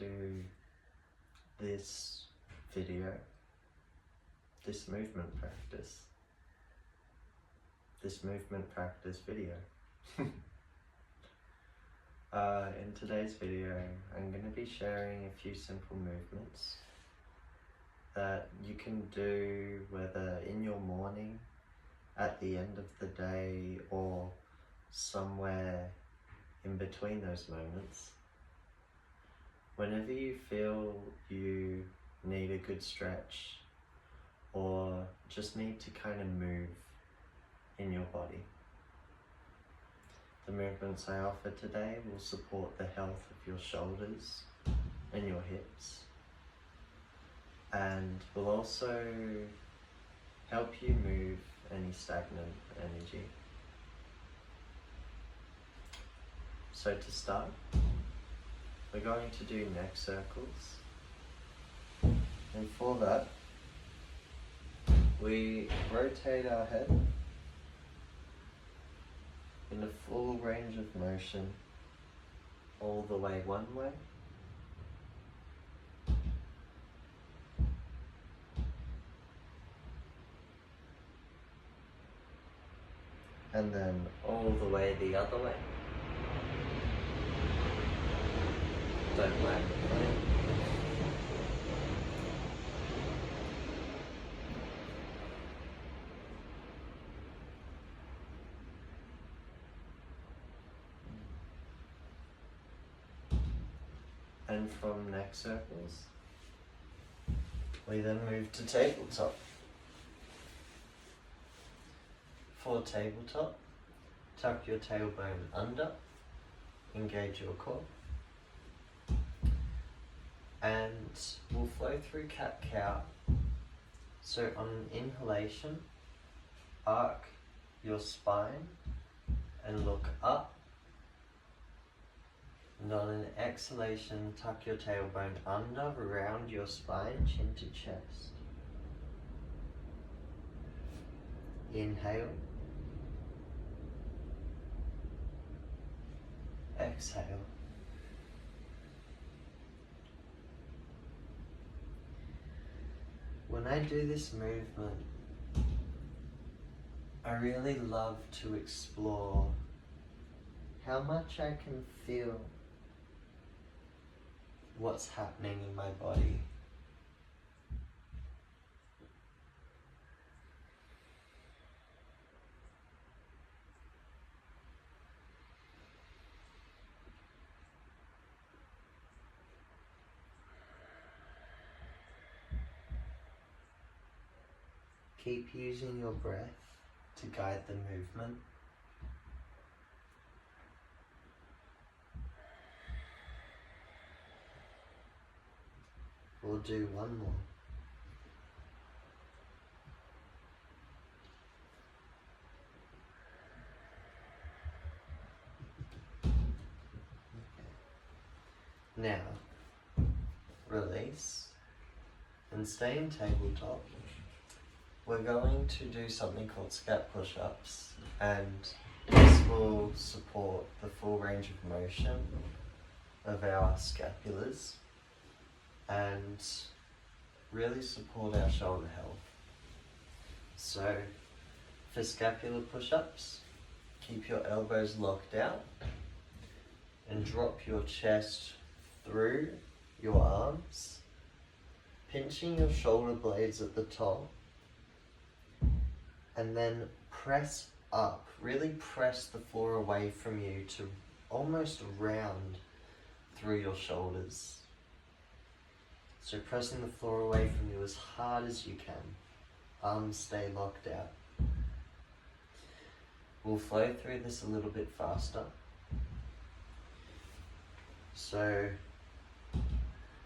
to this video, this movement practice video. In today's video, I'm going to be sharing a few simple movements that you can do whether in your morning, at the end of the day, or somewhere in between those moments. Whenever you feel you need a good stretch or just need to kind of move in your body. The movements I offer today will support the health of your shoulders and your hips, and will also help you move any stagnant energy. So to start, we're going to do neck circles, and for that we rotate our head in a full range of motion all the way one way, and then all the way the other way. Don't mind the plane. And from neck circles, we then move to tabletop. For tabletop, tuck your tailbone under, engage your core, and we'll flow through cat-cow. So on an inhalation, arc your spine and look up, and on an exhalation, tuck your tailbone under, round your spine, chin to chest. Inhale, exhale. When I do this movement, I really love to explore how much I can feel what's happening in my body. Keep using your breath to guide the movement. We'll do one more. Okay. Now, release and stay in tabletop. We're going to do something called scat push-ups, and this will support the full range of motion of our scapulars and really support our shoulder health. So for scapular push-ups, keep your elbows locked out and drop your chest through your arms, pinching your shoulder blades at the top, and then press up, really press the floor away from you to almost round through your shoulders. So pressing the floor away from you as hard as you can. Arms stay locked out. We'll flow through this a little bit faster. So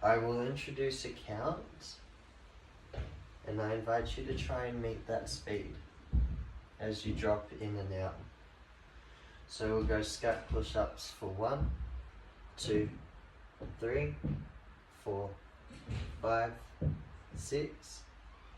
I will introduce a count, and I invite you to try and meet that speed as you drop in and out. So we'll go scat push-ups for 1, 2, 3, 4, 5, 6,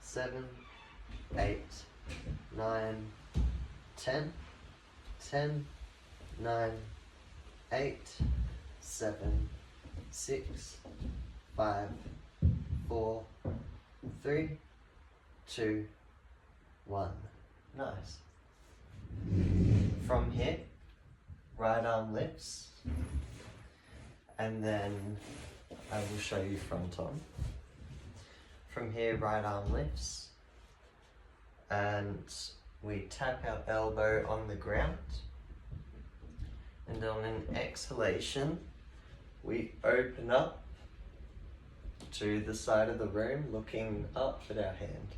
7, 8, 9, 10, 10, 9, 8, 7, 6, 5, 4, 3, 2, 1. Nice. From here, right arm lifts, and then I will show you front on. From here, right arm lifts, and we tap our elbow on the ground, and on an exhalation, we open up to the side of the room, looking up at our hand.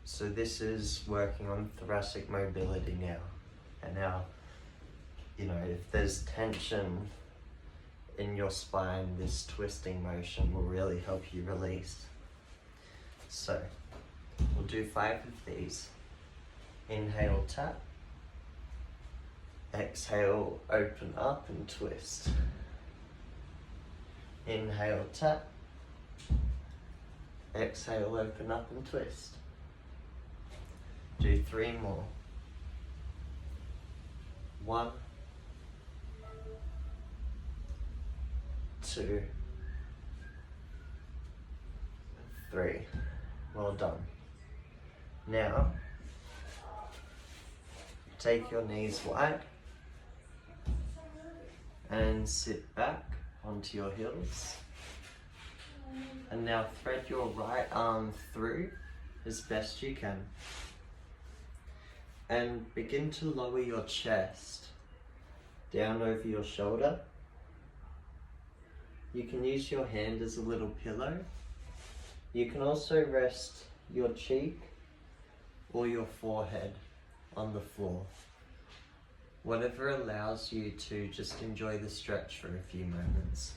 So this is working on thoracic mobility now. And now, if there's tension in your spine, this twisting motion will really help you release. So, we'll do 5 of these. Inhale, tap. Exhale, open up and twist. Inhale, tap. Exhale, open up and twist. Do 3 more. 1, 2, 3. Well done. Now, take your knees wide and sit back onto your heels. And now thread your right arm through as best you can. And begin to lower your chest down over your shoulder. You can use your hand as a little pillow. You can also rest your cheek or your forehead on the floor. Whatever allows you to just enjoy the stretch for a few moments.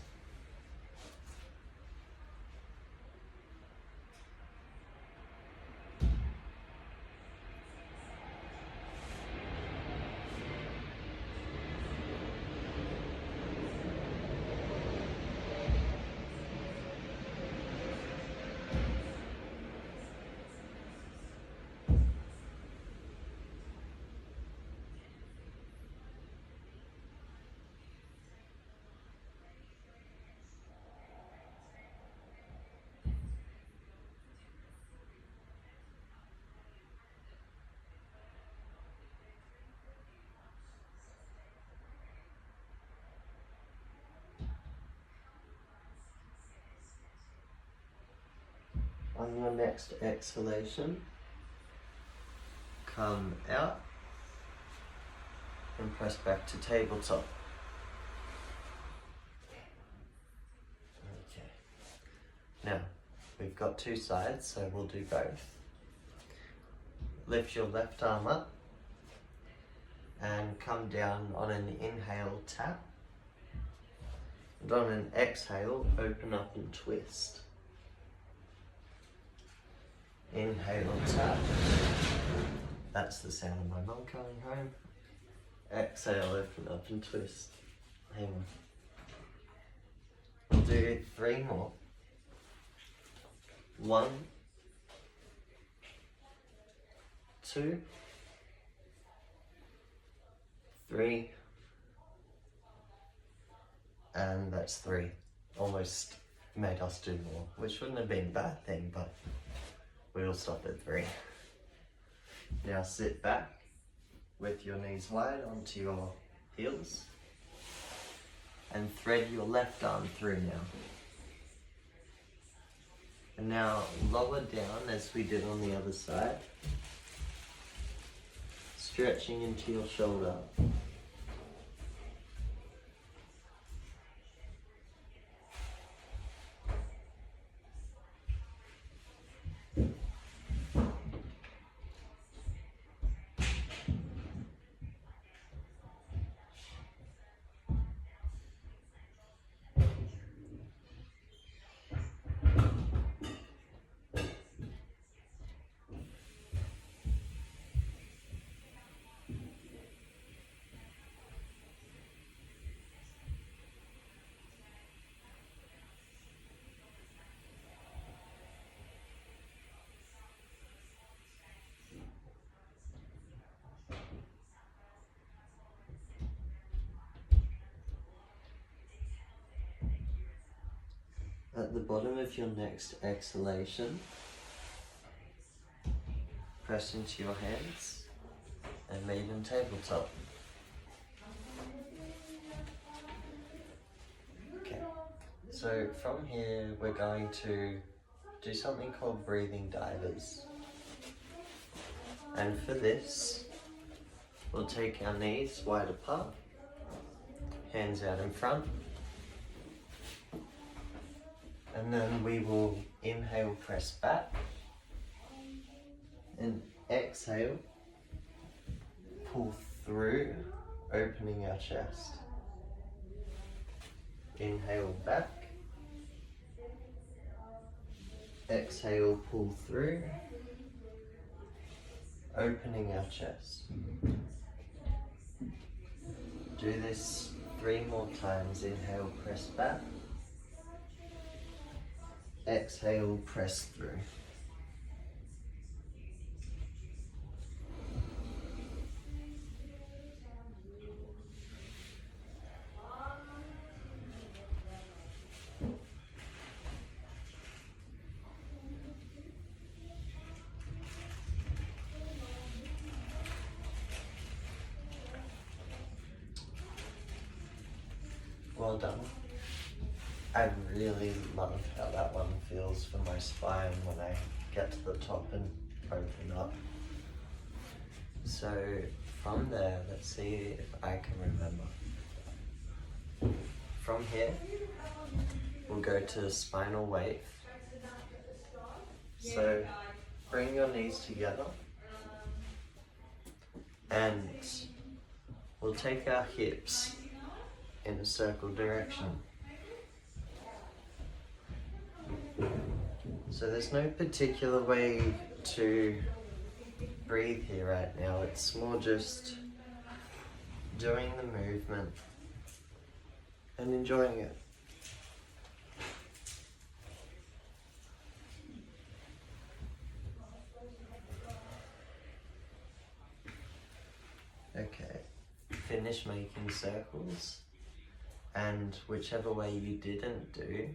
On your next exhalation, come out and press back to tabletop. Okay. Now, we've got 2 sides, so we'll do both. Lift your left arm up and come down on an inhale, tap. And on an exhale, open up and twist. Inhale, tap. That's the sound of my mum coming home. Exhale, open up and twist. Hang on. We'll do 3 more. 1, 2, 3, and that's 3. Almost made us do more, which wouldn't have been a bad thing, but we'll stop at 3. Now sit back with your knees wide onto your heels and thread your left arm through now. And now lower down as we did on the other side, stretching into your shoulder. At the bottom of your next exhalation, press into your hands and maiden tabletop. Okay, so from here we're going to do something called breathing divers. And for this, we'll take our knees wide apart, hands out in front, and then we will inhale, press back, and exhale, pull through, opening our chest. Inhale back, exhale, pull through, opening our chest. Do this 3 more times. Inhale, press back, exhale, press through. Well done. I really love how that one feels for my spine when I get to the top and open up. So from there, let's see if I can remember. From here, we'll go to spinal wave. So bring your knees together and we'll take our hips in a circle direction. So there's no particular way to breathe here right now. It's more just doing the movement and enjoying it. Okay, finish making circles, and whichever way you didn't do,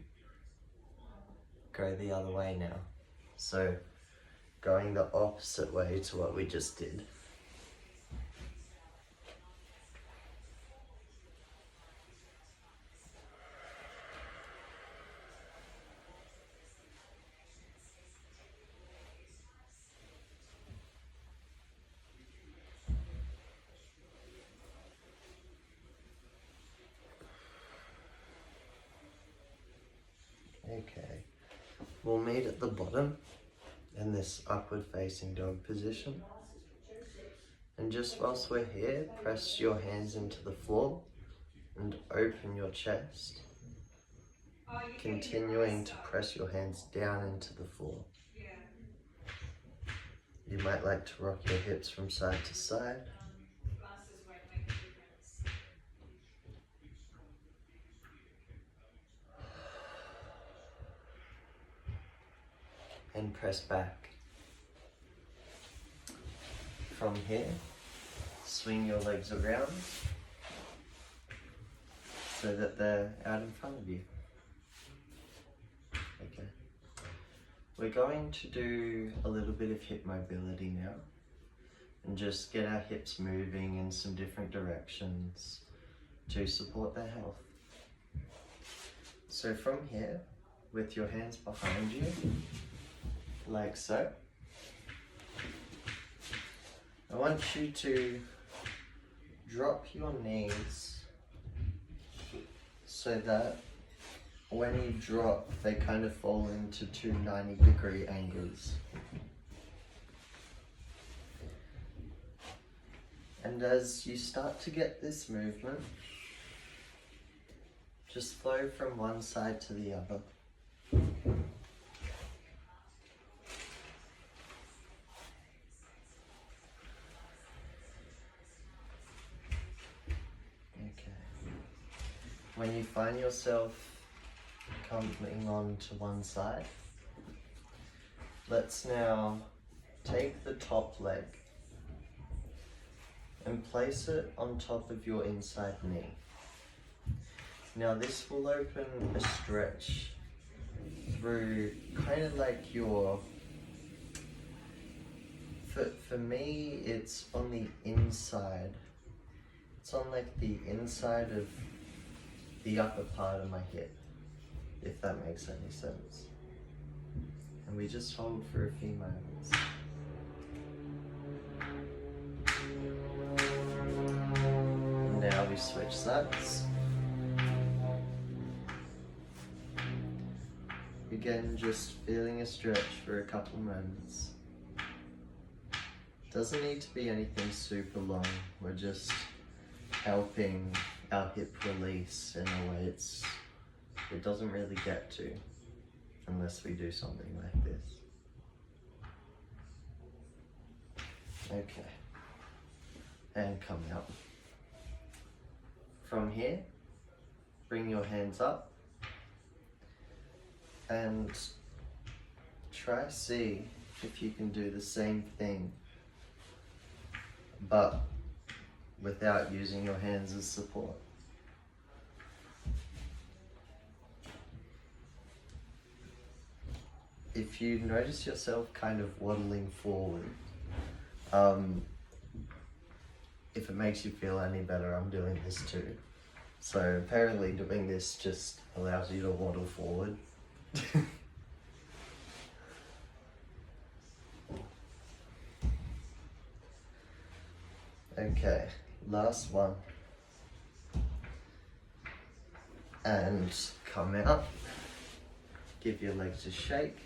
go the other way now. So going the opposite way to what we just did. Okay, we'll meet at the bottom in this upward facing dog position. And just whilst we're here, press your hands into the floor and open your chest, continuing to press your hands down into the floor. You might like to rock your hips from side to side. And press back. From here, swing your legs around so that they're out in front of you. Okay. We're going to do a little bit of hip mobility now and just get our hips moving in some different directions to support their health. So from here, with your hands behind you, like so, I want you to drop your knees so that when you drop, they kind of fall into 2 90-degree angles. And as you start to get this movement, just flow from one side to the other. When you find yourself coming on to one side, let's now take the top leg and place it on top of your inside knee. Now this will open a stretch through kind of like your, for me it's on the inside. It's on like the inside of the upper part of my hip, if that makes any sense. And we just hold for a few moments. And now we switch sides. Again, just feeling a stretch for a couple moments. Doesn't need to be anything super long. We're just helping our hip release in a way it doesn't really get to unless we do something like this. Okay. And come out. From here, bring your hands up and try see if you can do the same thing, but without using your hands as support. If you notice yourself kind of waddling forward, if it makes you feel any better, I'm doing this too. So apparently doing this just allows you to waddle forward. Okay, last one. And come out. Give your legs a shake.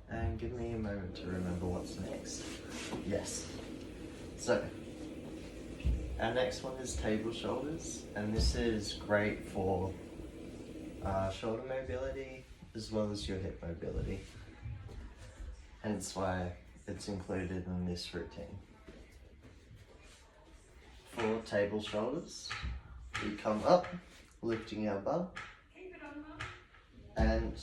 And give me a moment to remember what's next. Yes. So, our next one is table shoulders, and this is great for shoulder mobility as well as your hip mobility. Hence why it's included in this routine. For table shoulders, we come up, lifting our bum, and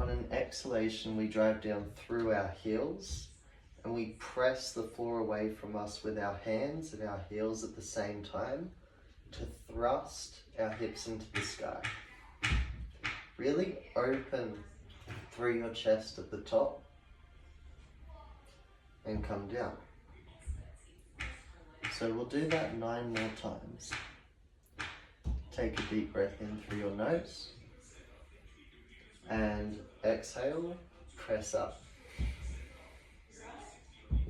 on an exhalation we drive down through our heels and we press the floor away from us with our hands and our heels at the same time to thrust our hips into the sky. Really open through your chest at the top and come down. So we'll do that 9 more times. Take a deep breath in through your nose and exhale, press up.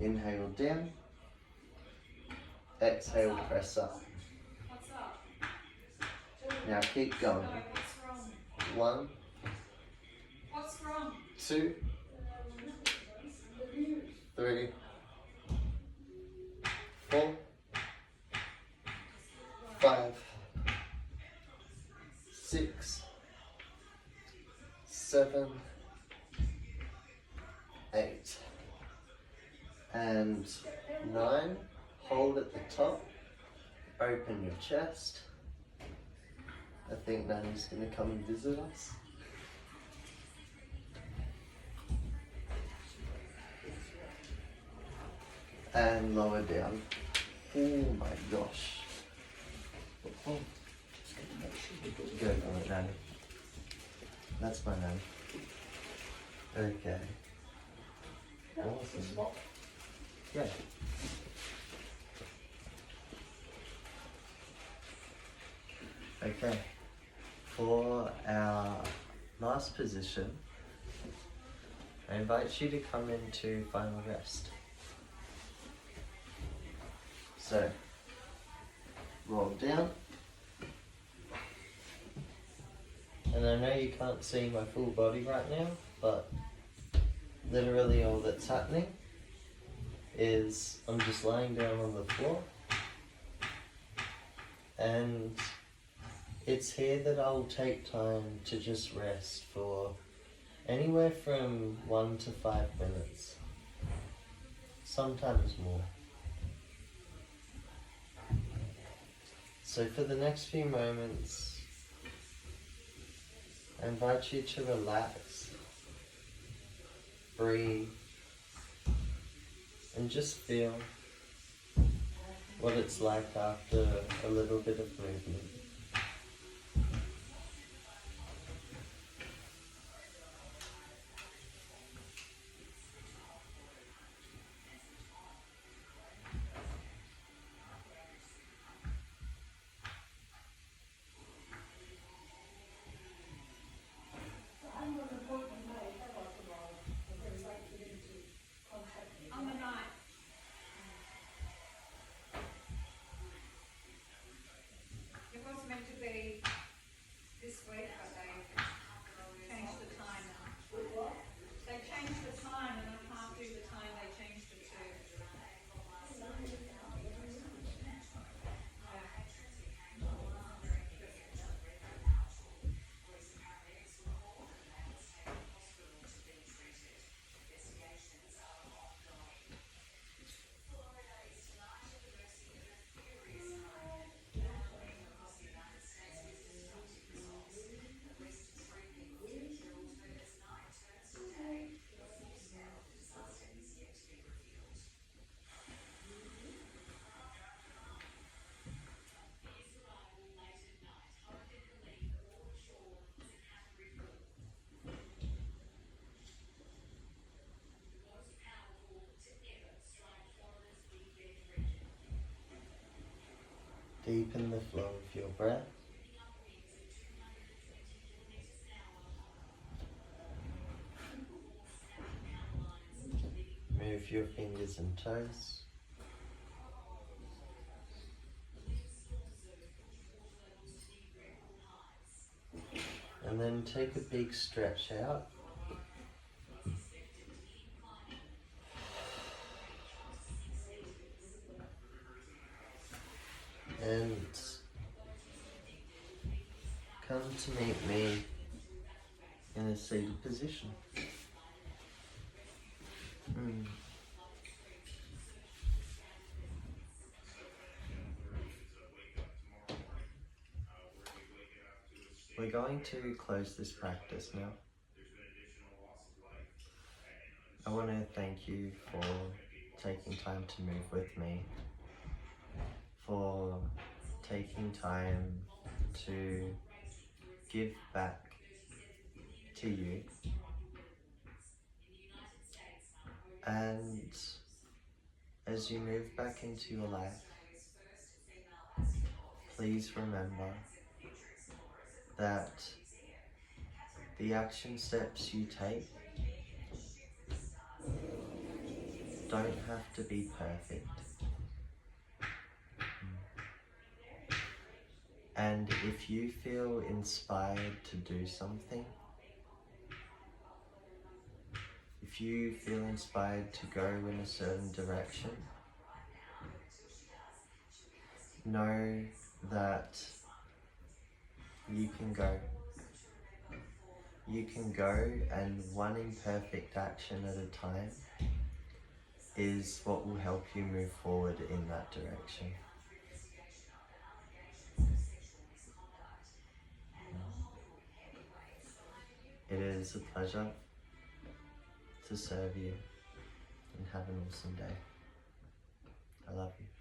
Inhale down, exhale, press up. Now keep going. 1, 2, 3, 4, 5, 6, 7, 8, and 9. Hold at the top, open your chest. I think Nanny's going to come and visit us. And lower down. Oh my gosh. Oh. Go on it, Nanny. That's my Nanny. Okay. Awesome. Yeah. Okay. For our last position, I invite you to come into final rest. So, roll down. And I know you can't see my full body right now, but literally all that's happening is I'm just lying down on the floor, and it's here that I'll take time to just rest for anywhere from 1 to 5 minutes, sometimes more. So for the next few moments, I invite you to relax, breathe, and just feel what it's like after a little bit of movement. It was meant to be this week, but they changed the time now. They changed the time and I can't do the time they changed it to. Deepen the flow of your breath. Move your fingers and toes. And then take a big stretch out. And come to meet me in a seated position. We're going to close this practice now. I want to thank you for taking time to move with me, for taking time to give back to you, and as you move back into your life, please remember that the action steps you take don't have to be perfect. And if you feel inspired to do something, if you feel inspired to go in a certain direction, know that you can go. You can go, and one imperfect action at a time is what will help you move forward in that direction. It is a pleasure to serve you, and have an awesome day. I love you.